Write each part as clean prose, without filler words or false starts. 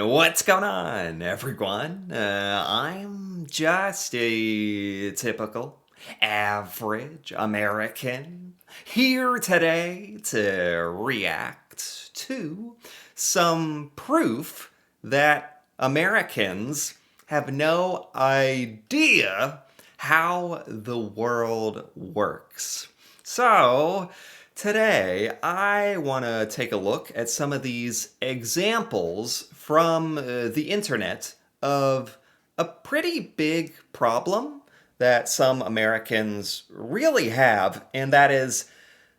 What's going on, everyone? I'm just a typical, average American here today to react to some proof that Americans have no idea how the world works. So, today I want to take a look at some of these examples from the internet of a pretty big problem that some Americans really have, and that is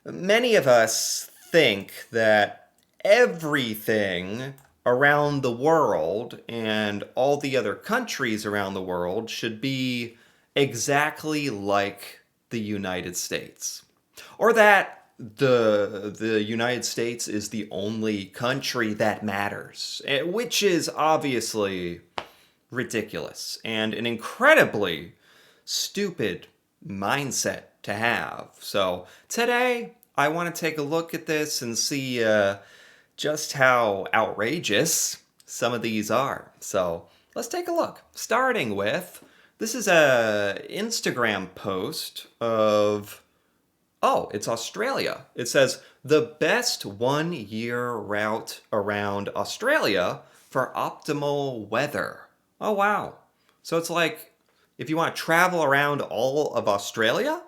many of us think that everything around the world and all the other countries around the world should be exactly like the United States. Or that the United States is the only country that matters, which is obviously ridiculous and an incredibly stupid mindset to have. So today, I want to take a look at this and see just how outrageous some of these are. So let's take a look. Starting with this is a Instagram post of it's Australia. It says the best 1 year route around Australia for optimal weather. Oh, wow. So it's like if you want to travel around all of Australia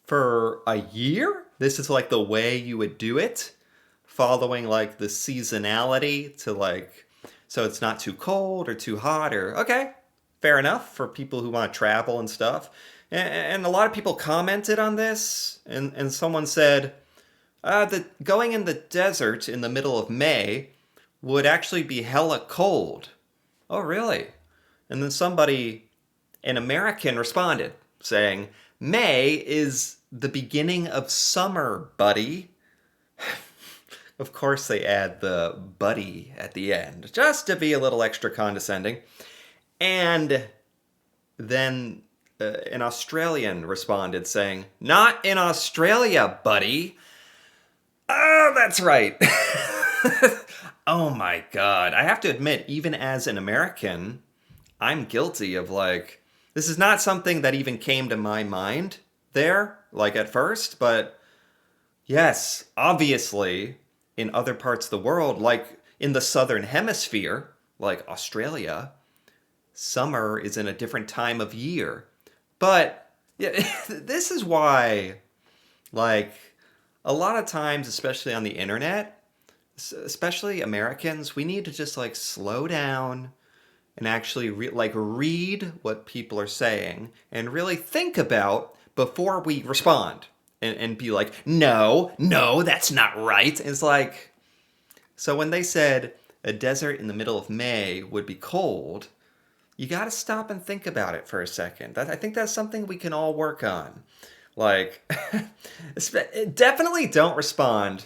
for a year, this is like the way you would do it, following like the seasonality to like, so it's not too cold or too hot or, okay, fair enough for people who want to travel and stuff. And a lot of people commented on this, and someone said, that going in the desert in the middle of May would actually be hella cold. Oh, really? And then somebody, an American, responded saying, May is the beginning of summer, buddy. Of course, they add the buddy at the end, just to be a little extra condescending. And then an Australian responded saying, Not in Australia, buddy. Oh, that's right. Oh my God. I have to admit, even as an American, I'm guilty of like, this is not something that even came to my mind there, like at first, but yes, obviously, in other parts of the world, like in the southern hemisphere, like Australia, summer is in a different time of year. But yeah, this is why, like, a lot of times, especially on the internet, especially Americans, we need to just like slow down and actually read what people are saying and really think about before we respond and be like, no, no, that's not right. And it's like, so when they said a desert in the middle of May would be cold, you got to stop and think about it for a second. I think that's something we can all work on. Like, definitely don't respond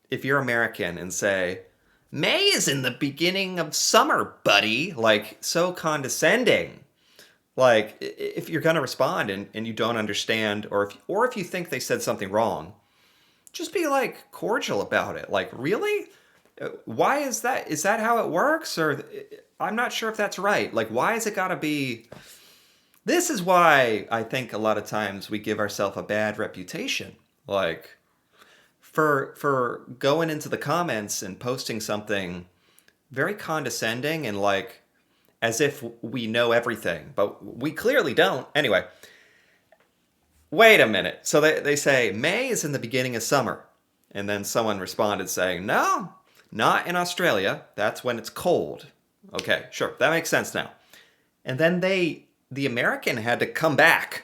if you're American and say, May is in the beginning of summer, buddy. Like, so condescending. Like, if you're going to respond and you don't understand, or if you think they said something wrong, just be like cordial about it. Like, really? Why is that? Is that how it works? Or I'm not sure if that's right. Like, why has it got to be? This is why I think a lot of times we give ourselves a bad reputation. Like, for going into the comments and posting something very condescending and like as if we know everything, but we clearly don't. Anyway, wait a minute. So they say May is in the beginning of summer. And then someone responded saying, no, not in Australia. That's when it's cold. Okay, sure. That makes sense now. And then the American had to come back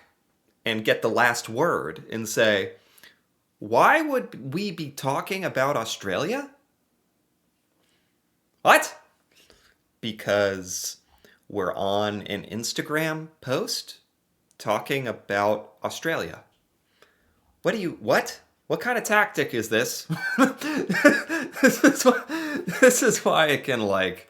and get the last word and say, why would we be talking about Australia? What? Because we're on an Instagram post talking about Australia. What? What kind of tactic is this? This is why it can like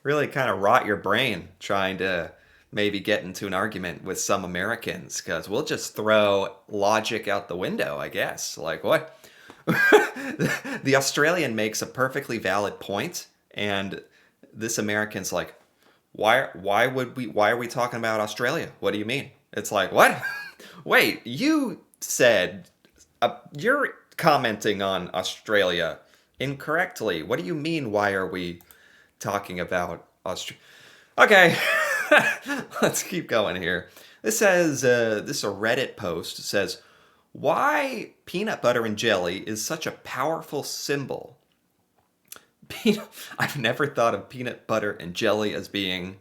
really kind of rot your brain trying to maybe get into an argument with some Americans because we'll just throw logic out the window, I guess. Like, what? The Australian makes a perfectly valid point, and this American's like, why are we talking about Australia? What do you mean? It's like, what? Wait, you said you're commenting on Australia incorrectly. What do you mean? Why are we talking about Australia? Okay, let's keep going here. This says this is a Reddit post. It says why peanut butter and jelly is such a powerful symbol. I've never thought of peanut butter and jelly as being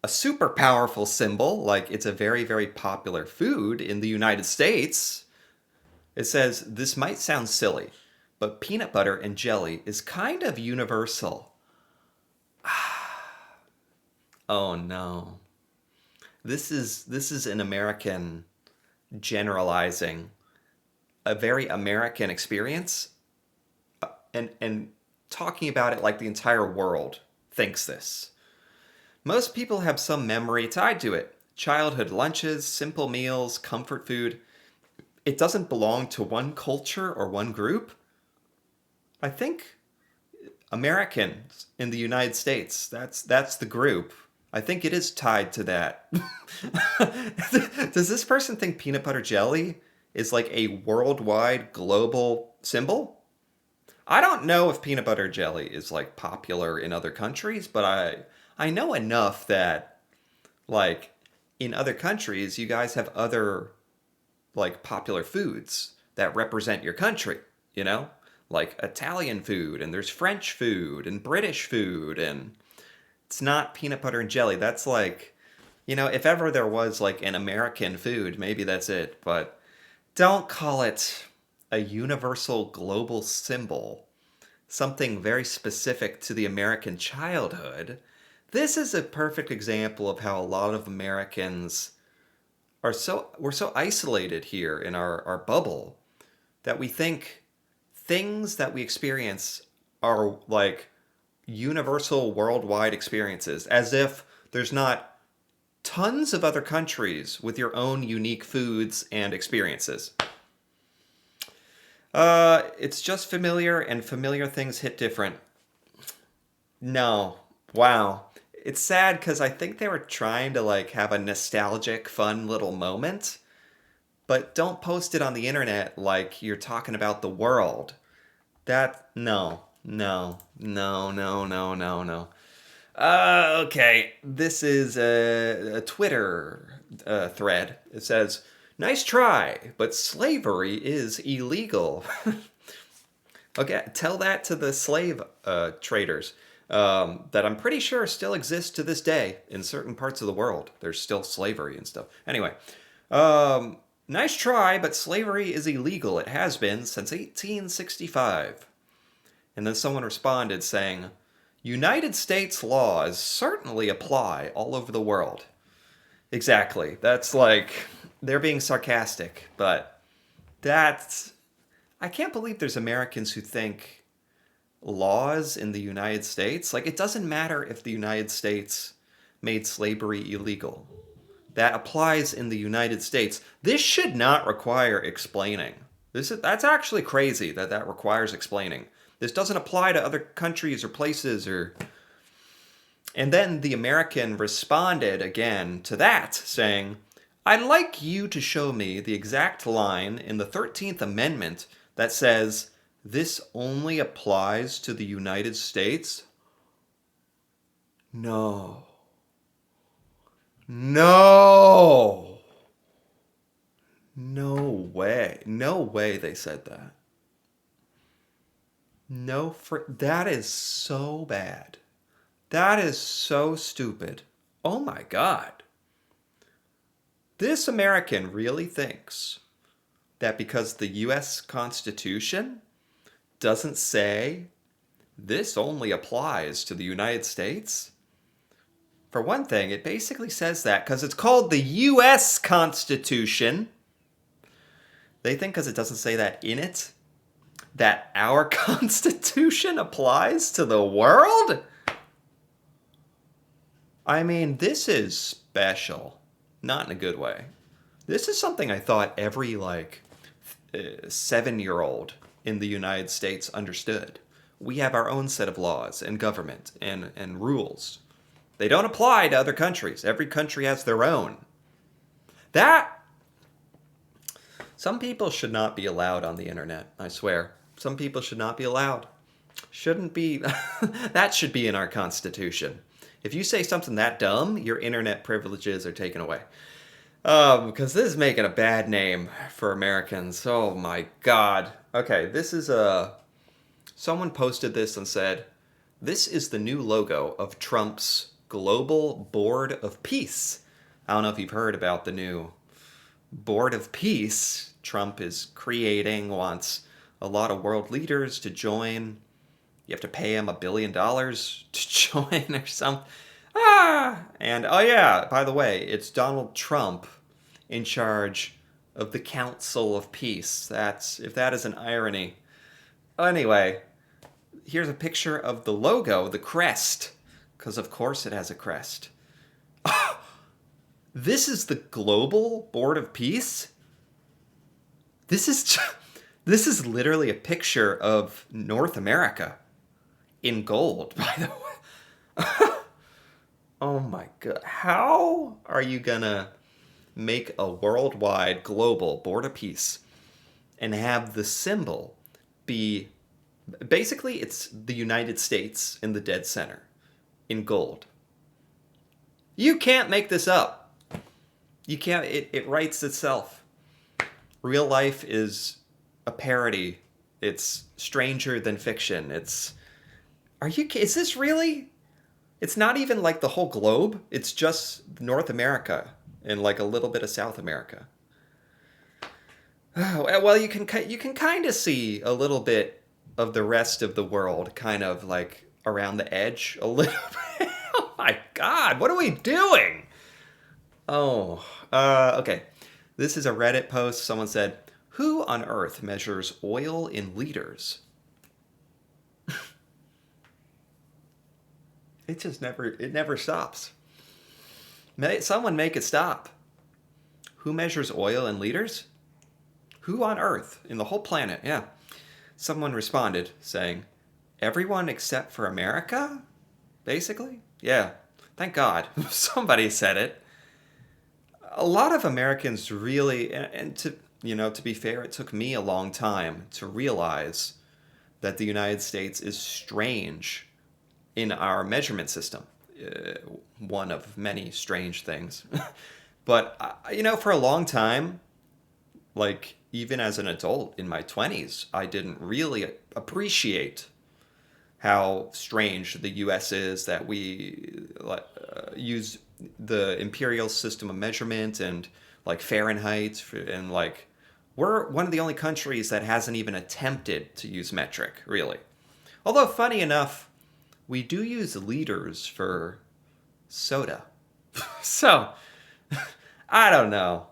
a super powerful symbol. Like it's a very, very popular food in the United States. It says this might sound silly, but peanut butter and jelly is kind of universal. Oh no. This is an American generalizing a very American experience and talking about it like the entire world thinks this. Most people have some memory tied to it. Childhood lunches, simple meals, comfort food. It doesn't belong to one culture or one group. I think Americans in the United States, that's the group. I think it is tied to that. Does this person think peanut butter jelly is like a worldwide global symbol? I don't know if peanut butter jelly is like popular in other countries, but I know enough that like in other countries you guys have other like popular foods that represent your country, you know? Like Italian food and there's French food and British food and it's not peanut butter and jelly. That's like, you know, if ever there was like an American food, maybe that's it, but don't call it a universal global symbol, something very specific to the American childhood. This is a perfect example of how a lot of Americans we're so isolated here in our bubble that we think things that we experience are like universal worldwide experiences, as if there's not tons of other countries with your own unique foods and experiences. It's just familiar, and familiar things hit different. No. Wow. It's sad because I think they were trying to like have a nostalgic, fun little moment, but don't post it on the internet like you're talking about the world. That, no, no, no, no, no, no, no. Okay, this is a Twitter thread. It says, nice try, but slavery is illegal. Okay, tell that to the slave traders that I'm pretty sure still exist to this day in certain parts of the world. There's still slavery and stuff. Anyway, nice try, but slavery is illegal. It has been since 1865. And then someone responded saying, United States laws certainly apply all over the world. Exactly. That's like, they're being sarcastic, but that's, I can't believe there's Americans who think laws in the United States, like it doesn't matter if the United States made slavery illegal. That applies in the United States. This should not require explaining. That's actually crazy that that requires explaining. This doesn't apply to other countries or places or... And then the American responded again to that, saying, I'd like you to show me the exact line in the 13th Amendment that says this only applies to the United States. No. No. No way. No way they said that. No, that is so bad. That is so stupid. Oh my God. This American really thinks that because the US Constitution doesn't say this only applies to the United States. For one thing, it basically says that because it's called the US Constitution. They think because it doesn't say that in it, that our Constitution applies to the world? I mean, this is special. Not in a good way. This is something I thought every, 7-year-old in the United States understood. we have our own set of laws and government and rules. They don't apply to other countries. Every country has their own. That Some people should not be allowed on the internet, I swear. Some people should not be allowed. Shouldn't be. That should be in our Constitution. If you say something that dumb, your internet privileges are taken away. Because this is making a bad name for Americans. Oh my God. Okay, this is a. Someone posted this and said, "This is the new logo of Trump's Global Board of Peace." I don't know if you've heard about the new Board of Peace Trump is creating, wants a lot of world leaders to join. You have to pay him $1 billion to join or something. And oh yeah, by the way, it's Donald Trump in charge of the Council of Peace. If that is an irony. Anyway, here's a picture of the logo, the crest, because of course it has a crest. This is the Global Board of Peace? This is literally a picture of North America in gold, by the way. Oh my God. How are you gonna make a worldwide global Board of Peace and have the symbol be basically it's the United States in the dead center in gold? You can't make this up. You can't, it writes itself. Real life is a parody. It's stranger than fiction. Is this really? It's not even like the whole globe. It's just North America and like a little bit of South America. Oh, well, you can kind of see a little bit of the rest of the world kind of like around the edge a little bit. Oh my God, what are we doing? Okay. This is a Reddit post. Someone said, "Who on earth measures oil in liters?" It never stops. Someone make it stop. Who measures oil in liters? Who on earth in the whole planet? Yeah. Someone responded saying, "Everyone except for America?" Basically. Yeah. Thank God. Somebody said it. A lot of Americans really, and to be fair, it took me a long time to realize that the United States is strange in our measurement system. One of many strange things. But, for a long time, like even as an adult in my 20s, I didn't really appreciate how strange the US is, that we use the imperial system of measurement and like Fahrenheit, and like we're one of the only countries that hasn't even attempted to use metric, really. Although funny enough, we do use liters for soda. So I don't know.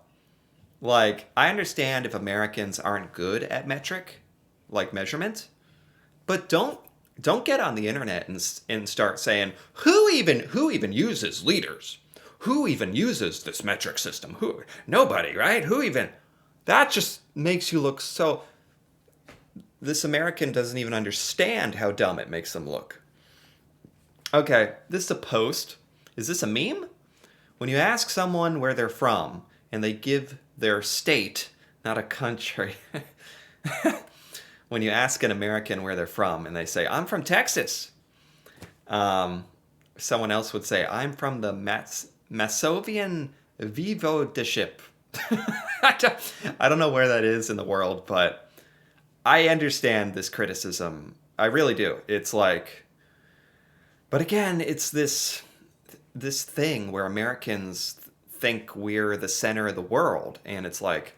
Like, I understand if Americans aren't good at metric, like measurement, but don't get on the internet and start saying, who even uses liters? Who even uses this metric system? Nobody, right? That just makes you look so. This American doesn't even understand how dumb it makes them look. Okay, this is a post. Is this a meme? When you ask someone where they're from and they give their state, not a country. When you ask an American where they're from and they say, "I'm from Texas," someone else would say, "I'm from the Masovian Voivodeship." I don't know where that is in the world, but I understand this criticism. I really do. It's like, but again, it's this thing where Americans think we're the center of the world, and it's like,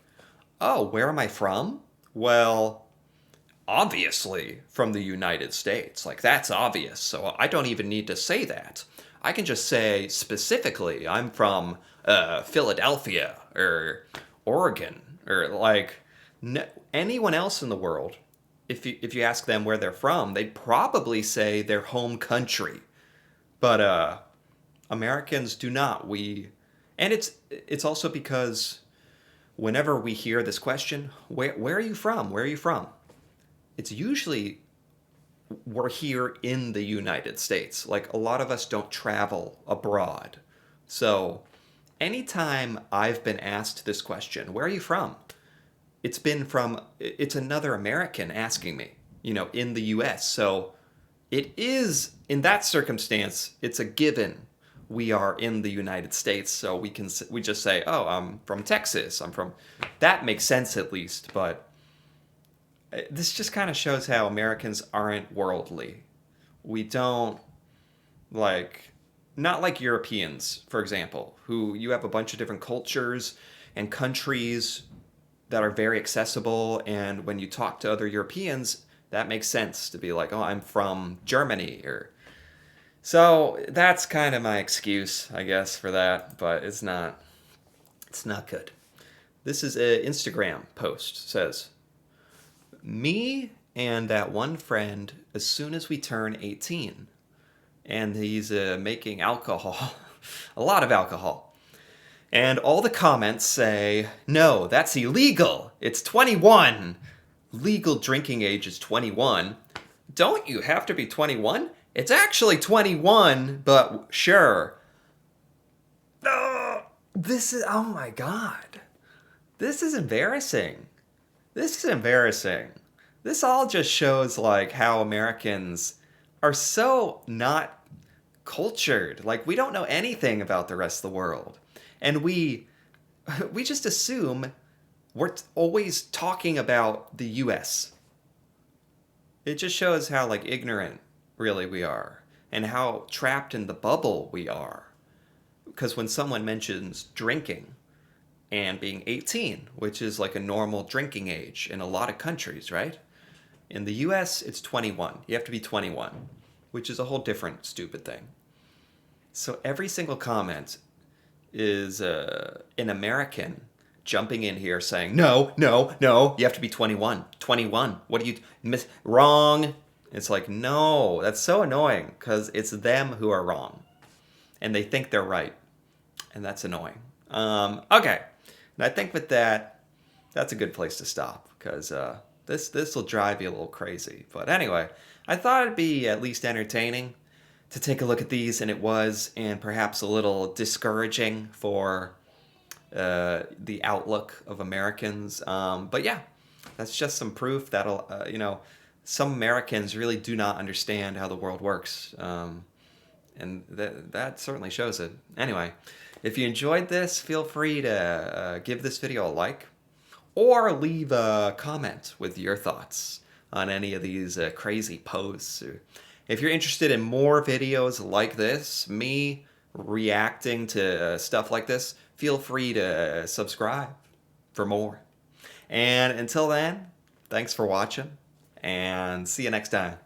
oh, where am I from? Well, obviously from the United States. Like, that's obvious. So I don't even need to say that. I can just say specifically, I'm from Philadelphia or Oregon, or like anyone else in the world. If you ask them where they're from, they'd probably say their home country. But Americans do not. And it's also because whenever we hear this question, where are you from? Where are you from? It's usually we're here in the United States. Like, a lot of us don't travel abroad. So, anytime I've been asked this question, where are you from? It's another American asking me, in the US. So, it is, in that circumstance, it's a given we are in the United States. So we just say, oh, I'm from Texas. That makes sense at least. But this just kind of shows how Americans aren't worldly. We don't like, not like Europeans, for example, who you have a bunch of different cultures and countries that are very accessible. And when you talk to other Europeans, that makes sense to be like, oh, I'm from Germany. Or so that's kind of my excuse, I guess, for that. But it's not good. This is an Instagram post. Says, me and that one friend as soon as we turn 18. And he's making alcohol, a lot of alcohol. And all the comments say, no, that's illegal. It's 21. Legal drinking age is 21. Don't you have to be 21? It's actually 21, but sure. Oh my God. This is embarrassing. This is embarrassing. This all just shows like how Americans are so not cultured. Like, we don't know anything about the rest of the world. And we just assume we're always talking about the US. It just shows how like ignorant really we are and how trapped in the bubble we are. Because when someone mentions drinking and being 18, which is like a normal drinking age in a lot of countries, right? In the US, it's 21. You have to be 21, which is a whole different stupid thing. So every single comment is an American jumping in here saying, no, no, no, you have to be 21. 21. What do you miss? Wrong. It's like, no, that's so annoying because it's them who are wrong and they think they're right. And that's annoying. Okay. And I think with that, that's a good place to stop because this will drive you a little crazy. But anyway, I thought it'd be at least entertaining to take a look at these, and it was, and perhaps a little discouraging for the outlook of Americans. But yeah, that's just some proof that some Americans really do not understand how the world works, and that certainly shows it. Anyway, if you enjoyed this, feel free to give this video a like, or leave a comment with your thoughts on any of these crazy posts. If you're interested in more videos like this, me reacting to stuff like this, feel free to subscribe for more. And until then, thanks for watching, and see you next time.